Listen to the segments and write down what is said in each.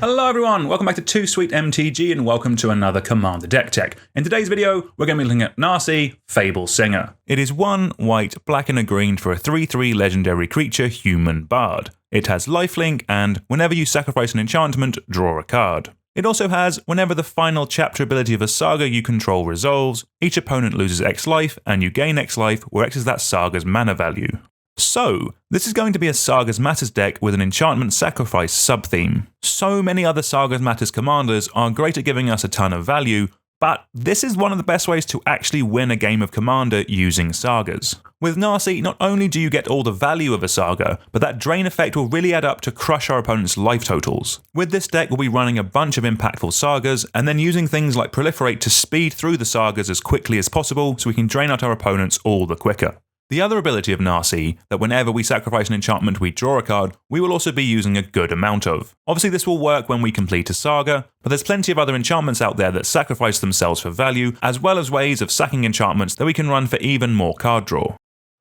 Hello everyone, welcome back to Too Sweet MTG and welcome to another Commander Deck Tech. In today's video, we're going to be looking at Nahsi, Fable Singer. It is 1 white, black and a green for a 3/3 legendary creature, Human Bard. It has lifelink and whenever you sacrifice an enchantment, draw a card. It also has, whenever the final chapter ability of a saga you control resolves, each opponent loses X life and you gain X life where X is that saga's mana value. So, this is going to be a Sagas Matters deck with an enchantment sacrifice sub-theme. So many other Sagas Matters commanders are great at giving us a ton of value, but this is one of the best ways to actually win a game of Commander using sagas. With Nahsi, not only do you get all the value of a saga, but that drain effect will really add up to crush our opponent's life totals. With this deck, we'll be running a bunch of impactful sagas, and then using things like Proliferate to speed through the sagas as quickly as possible so we can drain out our opponents all the quicker. The other ability of Nahsi, that whenever we sacrifice an enchantment we draw a card, we will also be using a good amount of. Obviously this will work when we complete a saga, but there's plenty of other enchantments out there that sacrifice themselves for value, as well as ways of sacking enchantments that we can run for even more card draw.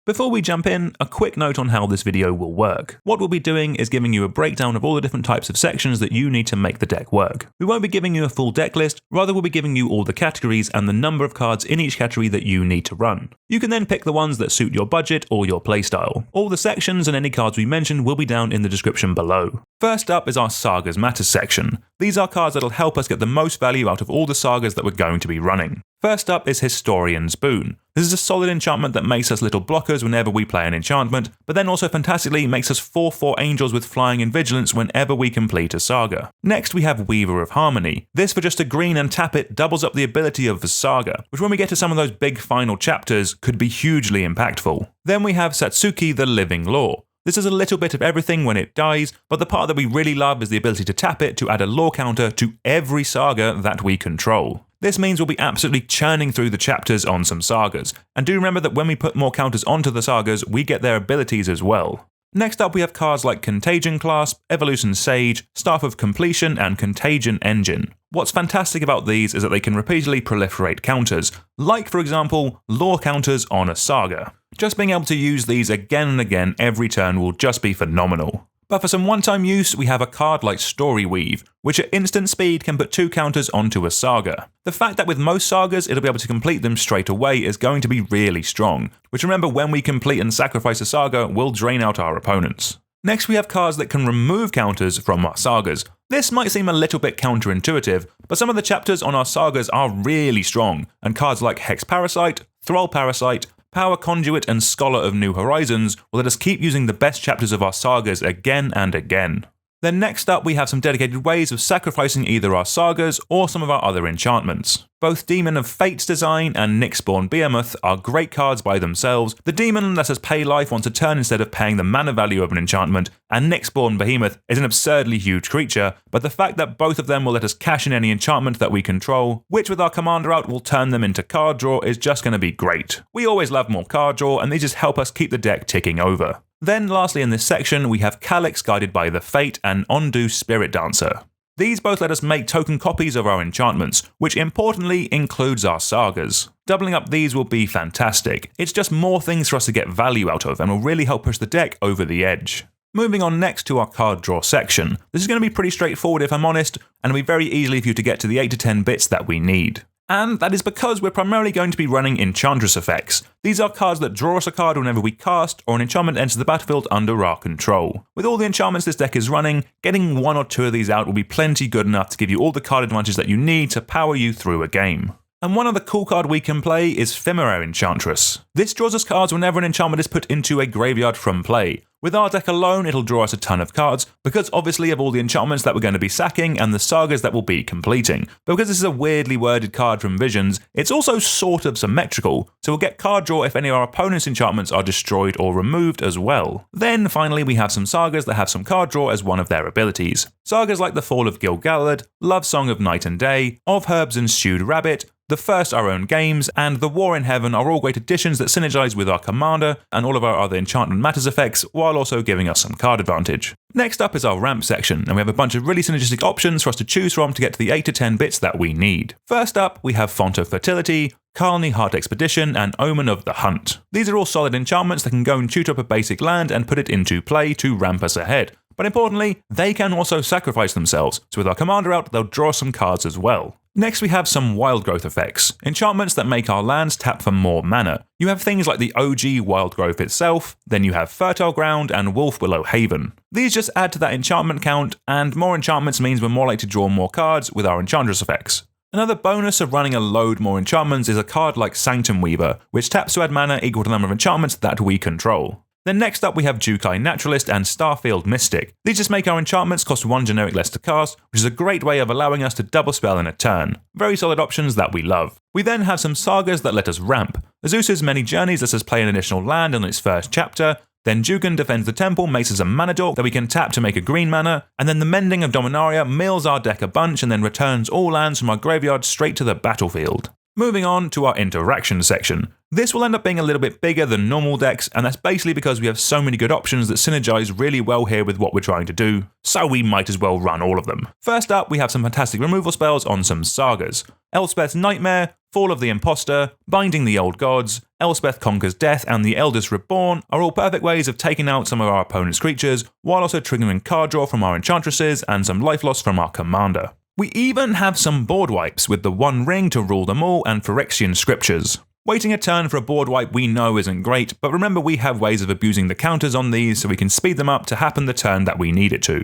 Before we jump in, a quick note on how this video will work. What we'll be doing is giving you a breakdown of all the different types of sections that you need to make the deck work. We won't be giving you a full deck list, rather we'll be giving you all the categories and the number of cards in each category that you need to run. You can then pick the ones that suit your budget or your playstyle. All the sections and any cards we mentioned will be down in the description below. First up is our Sagas Matters section. These are cards that'll help us get the most value out of all the sagas that we're going to be running. First up is Historian's Boon. This is a solid enchantment that makes us little blockers whenever we play an enchantment, but then also fantastically makes us 4/4 angels with flying and vigilance whenever we complete a saga. Next we have Weaver of Harmony. This for just a green and tap it doubles up the ability of the saga, which when we get to some of those big final chapters could be hugely impactful. Then we have Satsuki the Living Law. This is a little bit of everything when it dies, but the part that we really love is the ability to tap it to add a law counter to every saga that we control. This means we'll be absolutely churning through the chapters on some sagas, and do remember that when we put more counters onto the sagas, we get their abilities as well. Next up we have cards like Contagion Clasp, Evolution Sage, Staff of Completion and Contagion Engine. What's fantastic about these is that they can repeatedly proliferate counters, like for example, law counters on a saga. Just being able to use these again and again every turn will just be phenomenal. But for some one-time use, we have a card like Storyweave, which at instant speed can put 2 counters onto a saga. The fact that with most sagas it'll be able to complete them straight away is going to be really strong, which remember when we complete and sacrifice a saga will drain out our opponents. Next we have cards that can remove counters from our sagas. This might seem a little bit counterintuitive, but some of the chapters on our sagas are really strong, and cards like Hex Parasite, Thrall Parasite, Power Conduit and Scholar of New Horizons will let us keep using the best chapters of our sagas again and again. Then next up we have some dedicated ways of sacrificing either our sagas or some of our other enchantments. Both Demon of Fate's design and Nyxborn Behemoth are great cards by themselves. The Demon lets us pay life once a turn instead of paying the mana value of an enchantment, and Nyxborn Behemoth is an absurdly huge creature, but the fact that both of them will let us cash in any enchantment that we control, which with our commander out will turn them into card draw, is just going to be great. We always love more card draw, and they just help us keep the deck ticking over. Then lastly in this section we have Calyx Guided by the Fate and Ondu Spirit Dancer. These both let us make token copies of our enchantments, which importantly includes our sagas. Doubling up these will be fantastic. It's just more things for us to get value out of and will really help push the deck over the edge. Moving on next to our card draw section. This is going to be pretty straightforward if I'm honest, and it'll be very easy for you to get to the 8 to 10 bits that we need. And that is because we're primarily going to be running Enchantress effects. These are cards that draw us a card whenever we cast or an enchantment enters the battlefield under our control. With all the enchantments this deck is running, getting 1 or 2 of these out will be plenty good enough to give you all the card advantages that you need to power you through a game. And one other cool card we can play is Fimera Enchantress. This draws us cards whenever an enchantment is put into a graveyard from play. With our deck alone, it'll draw us a ton of cards, because obviously of all the enchantments that we're going to be sacking and the sagas that we'll be completing. But because this is a weirdly worded card from Visions, it's also sort of symmetrical, so we'll get card draw if any of our opponent's enchantments are destroyed or removed as well. Then finally we have some sagas that have some card draw as one of their abilities. Sagas like The Fall of Gil-galad, Love Song of Night and Day, Of Herbs and Stewed Rabbit, The First Our Own Games, and The War in Heaven are all great additions that synergize with our commander and all of our other Enchantment Matters effects, while also giving us some card advantage. Next up is our ramp section, and we have a bunch of really synergistic options for us to choose from to get to the 8 to 10 bits that we need. First up, we have Font of Fertility, Khalni Heart Expedition, and Omen of the Hunt. These are all solid enchantments that can go and tutor up a basic land and put it into play to ramp us ahead. but importantly, they can also sacrifice themselves, so with our commander out, they'll draw some cards as well. Next, we have some wild growth effects, enchantments that make our lands tap for more mana. You have things like the OG wild growth itself, then you have Fertile Ground and Wolf Willow Haven. These just add to that enchantment count, and more enchantments means we're more likely to draw more cards with our Enchantress effects. Another bonus of running a load more enchantments is a card like Sanctum Weaver, which taps to add mana equal to the number of enchantments that we control. Then next up we have Jukai Naturalist and Starfield Mystic. These just make our enchantments cost 1 generic less to cast, which is a great way of allowing us to double spell in a turn. Very solid options that we love. We then have some sagas that let us ramp. Azusa's Many Journeys lets us play an additional land in its first chapter, then Jukan Defends the Temple makes us a mana dork that we can tap to make a green mana, and then the Mending of Dominaria mills our deck a bunch and then returns all lands from our graveyard straight to the battlefield. Moving on to our interaction section. This will end up being a little bit bigger than normal decks, and that's basically because we have so many good options that synergize really well here with what we're trying to do, so we might as well run all of them. First up, we have some fantastic removal spells on some sagas. Elspeth's Nightmare, Fall of the Imposter, Binding the Old Gods, Elspeth Conquers Death, and the Eldest Reborn are all perfect ways of taking out some of our opponent's creatures, while also triggering card draw from our enchantresses and some life loss from our commander. We even have some board wipes with the One Ring to rule them all and Phyrexian Scriptures. Waiting a turn for a board wipe we know isn't great, but remember we have ways of abusing the counters on these so we can speed them up to happen the turn that we need it to.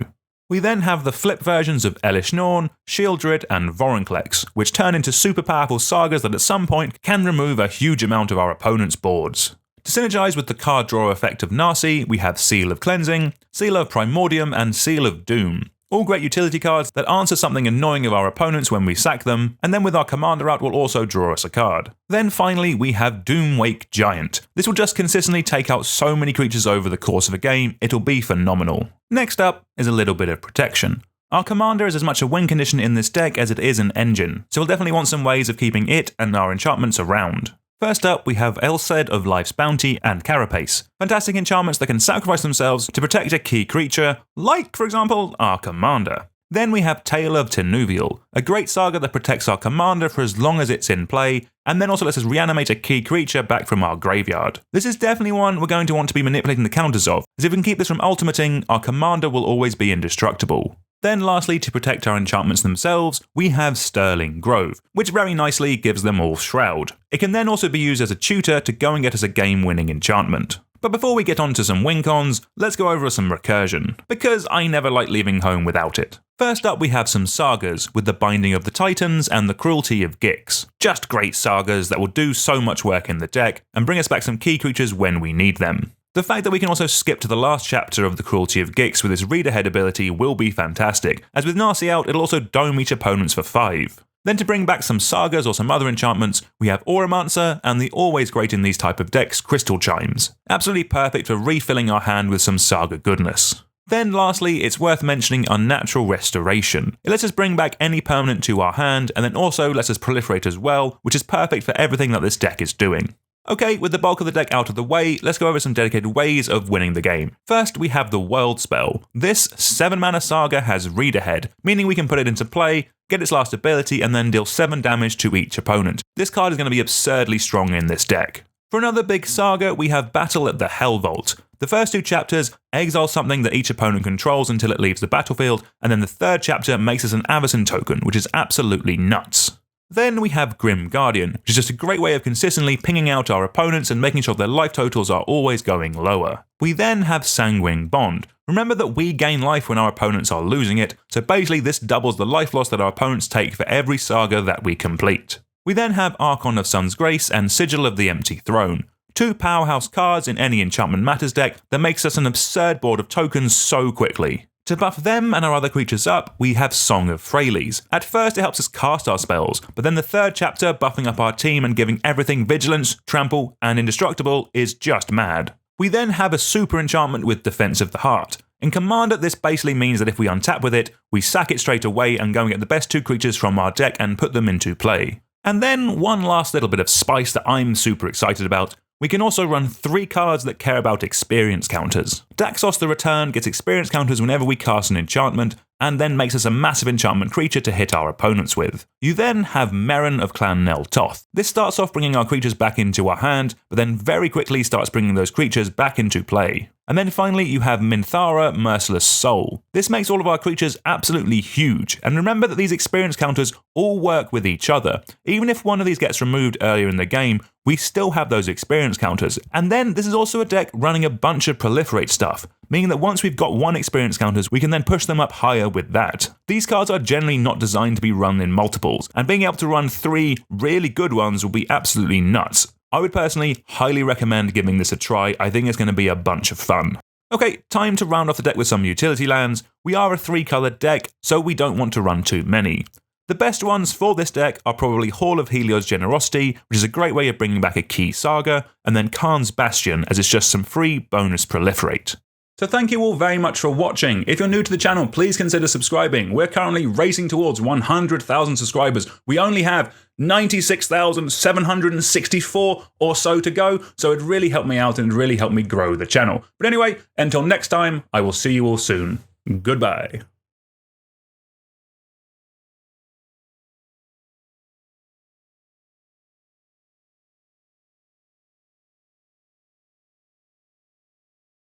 We then have the flip versions of Elesh Norn, Sheoldred, and Vorinclex, which turn into super powerful sagas that at some point can remove a huge amount of our opponent's boards. To synergize with the card draw effect of Nasi, we have Seal of Cleansing, Seal of Primordium, and Seal of Doom. All great utility cards that answer something annoying of our opponents when we sack them, and then with our commander out will also draw us a card. Then finally we have Doomwake Giant. This will just consistently take out so many creatures over the course of a game, it'll be phenomenal. Next up is a little bit of protection. Our commander is as much a win condition in this deck as it is an engine, so we'll definitely want some ways of keeping it and our enchantments around. First up, we have Elsed of Life's Bounty and Carapace. Fantastic enchantments that can sacrifice themselves to protect a key creature, like, for example, our commander. Then we have Tale of Tenuvial, a great saga that protects our commander for as long as it's in play, and then also lets us reanimate a key creature back from our graveyard. This is definitely one we're going to want to be manipulating the counters of, as if we can keep this from ultimating, our commander will always be indestructible. Then lastly, to protect our enchantments themselves, we have Sterling Grove, which very nicely gives them all Shroud. It can then also be used as a tutor to go and get us a game-winning enchantment. But before we get on to some win cons, let's go over some recursion, because I never like leaving home without it. First up we have some sagas, with the Binding of the Titans and the Cruelty of Gix. Just great sagas that will do so much work in the deck, and bring us back some key creatures when we need them. The fact that we can also skip to the last chapter of the Cruelty of Gix with its read ahead ability will be fantastic, as with Nasi out it'll also dome each opponents for 5. Then to bring back some sagas or some other enchantments, we have Auramancer and the always great in these type of decks, Crystal Chimes. Absolutely perfect for refilling our hand with some saga goodness. Then lastly, it's worth mentioning Unnatural Restoration. It lets us bring back any permanent to our hand, and then also lets us proliferate as well, which is perfect for everything that this deck is doing. Okay, with the bulk of the deck out of the way, let's go over some dedicated ways of winning the game. First, we have the World spell. This 7-mana saga has read ahead, meaning we can put it into play, get its last ability, and then deal 7 damage to each opponent. This card is going to be absurdly strong in this deck. For another big saga, we have Battle at the Hell Vault. The first 2 chapters exile something that each opponent controls until it leaves the battlefield, and then the 3rd chapter makes us an Avacyn token, which is absolutely nuts. Then we have Grim Guardian, which is just a great way of consistently pinging out our opponents and making sure their life totals are always going lower. We then have Sanguine Bond. Remember that we gain life when our opponents are losing it, so basically this doubles the life loss that our opponents take for every saga that we complete. We then have Archon of Sun's Grace and Sigil of the Empty Throne. 2 powerhouse cards in any Enchantment Matters deck that makes us an absurd board of tokens so quickly. To buff them and our other creatures up, we have Song of Freylies. At first it helps us cast our spells, but then the 3rd chapter buffing up our team and giving everything Vigilance, Trample, and Indestructible is just mad. We then have a super enchantment with Defense of the Heart. In Commander, this basically means that if we untap with it, we sack it straight away and go and get the best 2 creatures from our deck and put them into play. And then one last little bit of spice that I'm super excited about. We can also run 3 cards that care about experience counters. Daxos the Return gets experience counters whenever we cast an enchantment, and then makes us a massive enchantment creature to hit our opponents with. You then have Merrin of Clan Nel Toth. This starts off bringing our creatures back into our hand, but then very quickly starts bringing those creatures back into play. And then finally, you have Minthara, Merciless Soul. This makes all of our creatures absolutely huge, and remember that these experience counters all work with each other. Even if one of these gets removed earlier in the game, we still have those experience counters. And then this is also a deck running a bunch of proliferate stuff, meaning that once we've got one experience counters, we can then push them up higher with that. These cards are generally not designed to be run in multiples, and being able to run 3 really good ones will be absolutely nuts. I would personally highly recommend giving this a try. I think it's going to be a bunch of fun. Okay, time to round off the deck with some utility lands. We are a 3-colored deck, so we don't want to run too many. The best ones for this deck are probably Hall of Helios Generosity, which is a great way of bringing back a key saga, and then Khan's Bastion, as it's just some free bonus proliferate. So thank you all very much for watching. If you're new to the channel, please consider subscribing. We're currently racing towards 100,000 subscribers. We only have 96,764 or so to go, so it'd really help me out and really help me grow the channel. But anyway, until next time, I will see you all soon. Goodbye.